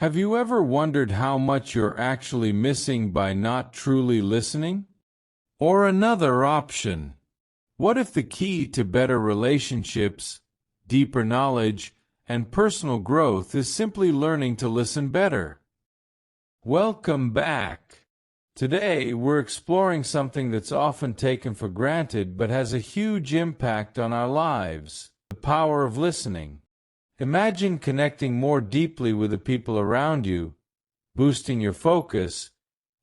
Have you ever wondered how much you're actually missing by not truly listening? Or another option. What if the key to better relationships, deeper knowledge, and personal growth is simply learning to listen better? Welcome back. Today, we're exploring something that's often taken for granted but has a huge impact on our lives: the power of listening. Imagine connecting more deeply with the people around you, boosting your focus,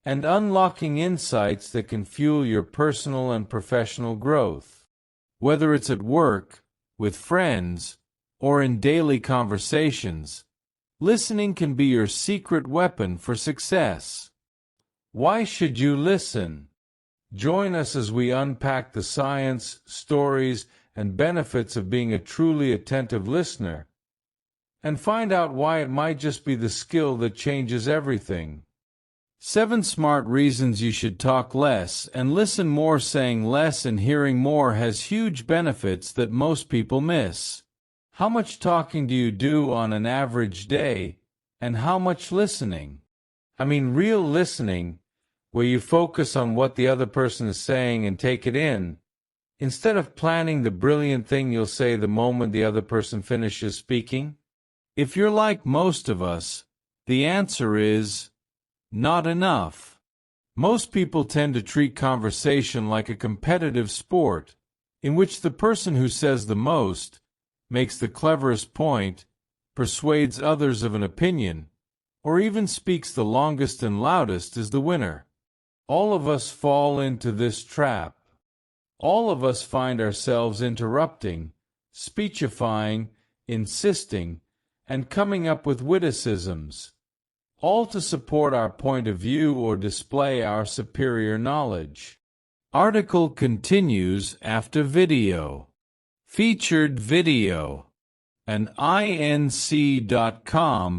and unlocking insights that can fuel your personal and professional growth. Whether it's at work, with friends, or in daily conversations, listening can be your secret weapon for success. Why should you listen? Join us as we unpack the science, stories, and benefits of being a truly attentive listener, and find out why it might just be the skill that changes everything. 7 smart reasons you should talk less and listen more. Saying less and hearing more has huge benefits that most people miss. How much talking do you do on an average day, and how much listening? I mean real listening, where you focus on what the other person is saying and take it in, instead of planning the brilliant thing you'll say the moment the other person finishes speaking. If you're like most of us, the answer is not enough. Most people tend to treat conversation like a competitive sport, in which the person who says the most, makes the cleverest point, persuades others of an opinion, or even speaks the longest and loudest is the winner. All of us fall into this trap. All of us find ourselves interrupting, speechifying, insisting, and coming up with witticisms, all to support our point of view or display our superior knowledge. Article continues after video. Featured video. An INC.com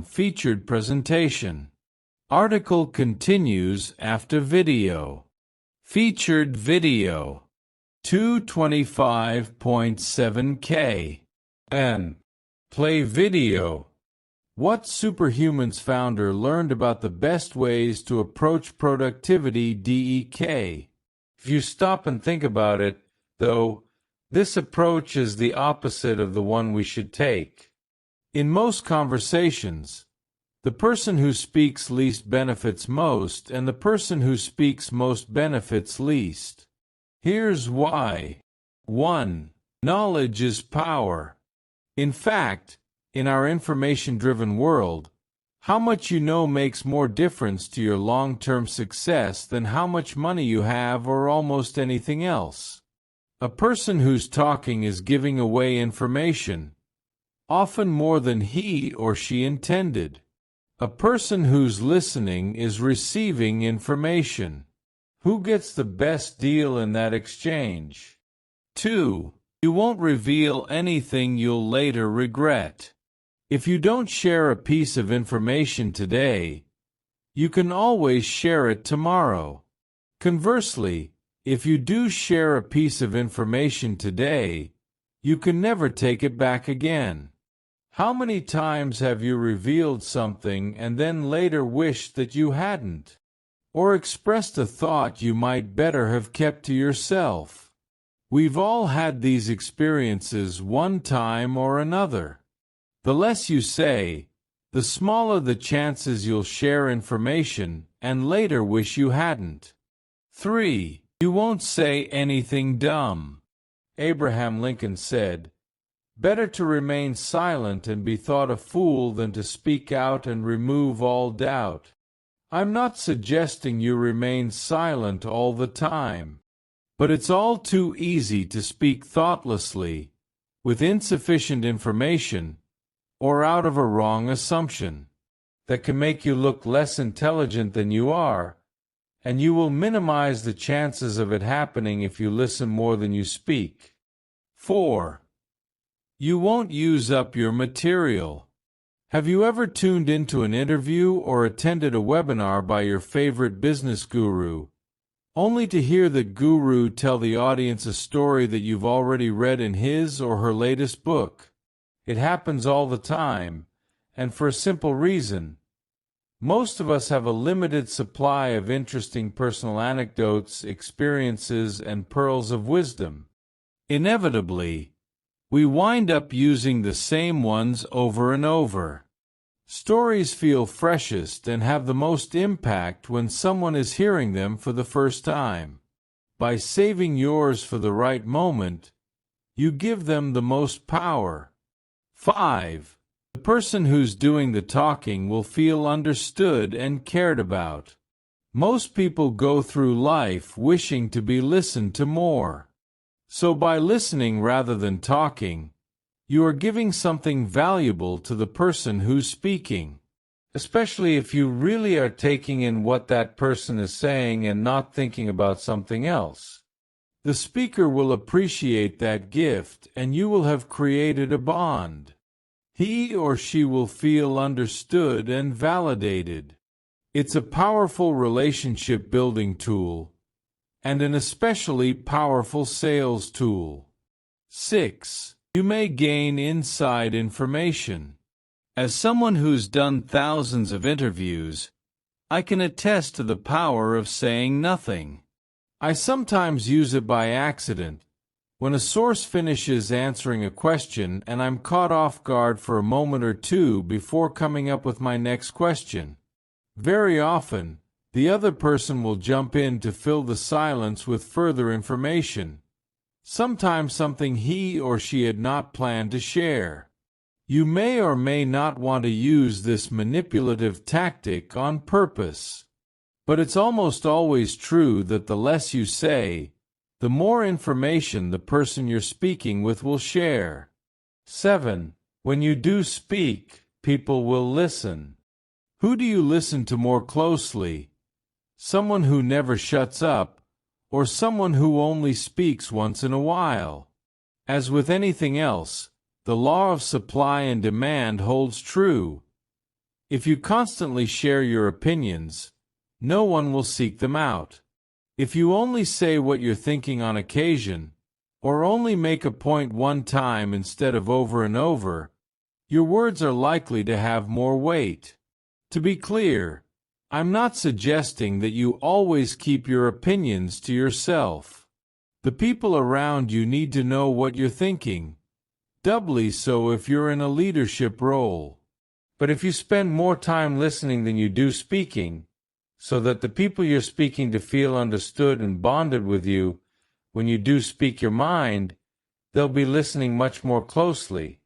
featured presentation. Article continues after video. Featured video. 225.7K. N. Play video. What Superhumans founder learned about the best ways to approach productivity? DEK. If you stop and think about it, though, this approach is the opposite of the one we should take. In most conversations, the person who speaks least benefits most, and the person who speaks most benefits least. Here's why. 1. Knowledge is power. In fact, in our information-driven world, how much you know makes more difference to your long-term success than how much money you have or almost anything else. A person who's talking is giving away information, often more than he or she intended. A person who's listening is receiving information. Who gets the best deal in that exchange? 2. You won't reveal anything you'll later regret. If you don't share a piece of information today, you can always share it tomorrow. Conversely, if you do share a piece of information today, you can never take it back again. How many times have you revealed something and then later wished that you hadn't? Or expressed a thought you might better have kept to yourself? We've all had these experiences one time or another. The less you say, the smaller the chances you'll share information and later wish you hadn't. 3. You won't say anything dumb. Abraham Lincoln said, "Better to remain silent and be thought a fool than to speak out and remove all doubt." I'm not suggesting you remain silent all the time, but it's all too easy to speak thoughtlessly, with insufficient information, or out of a wrong assumption, that can make you look less intelligent than you are, and you will minimize the chances of it happening if you listen more than you speak. 4. You won't use up your material. Have you ever tuned into an interview or attended a webinar by your favorite business guru, only to hear the guru tell the audience a story that you've already read in his or her latest book? It happens all the time, and for a simple reason. Most of us have a limited supply of interesting personal anecdotes, experiences, and pearls of wisdom. Inevitably, we wind up using the same ones over and over. Stories feel freshest and have the most impact when someone is hearing them for the first time. By saving yours for the right moment, you give them the most power. 5. The person who's doing the talking will feel understood and cared about. Most people go through life wishing to be listened to more. So by listening rather than talking, you are giving something valuable to the person who's speaking, especially if you really are taking in what that person is saying and not thinking about something else. The speaker will appreciate that gift, and you will have created a bond. He or she will feel understood and validated. It's a powerful relationship-building tool, and an especially powerful sales tool. 6. You may gain inside information. As someone who's done thousands of interviews, I can attest to the power of saying nothing. I sometimes use it by accident, when a source finishes answering a question and I'm caught off guard for a moment or two before coming up with my next question. Very often, the other person will jump in to fill the silence with further information, sometimes something he or she had not planned to share. You may or may not want to use this manipulative tactic on purpose, but it's almost always true that the less you say, the more information the person you're speaking with will share. 7. When you do speak, people will listen. Who do you listen to more closely? Someone who never shuts up, or someone who only speaks once in a while? As with anything else, the law of supply and demand holds true. If you constantly share your opinions, no one will seek them out. If you only say what you're thinking on occasion, or only make a point one time instead of over and over, your words are likely to have more weight. To be clear, I'm not suggesting that you always keep your opinions to yourself. The people around you need to know what you're thinking, doubly so if you're in a leadership role. But if you spend more time listening than you do speaking, so that the people you're speaking to feel understood and bonded with you, when you do speak your mind, they'll be listening much more closely.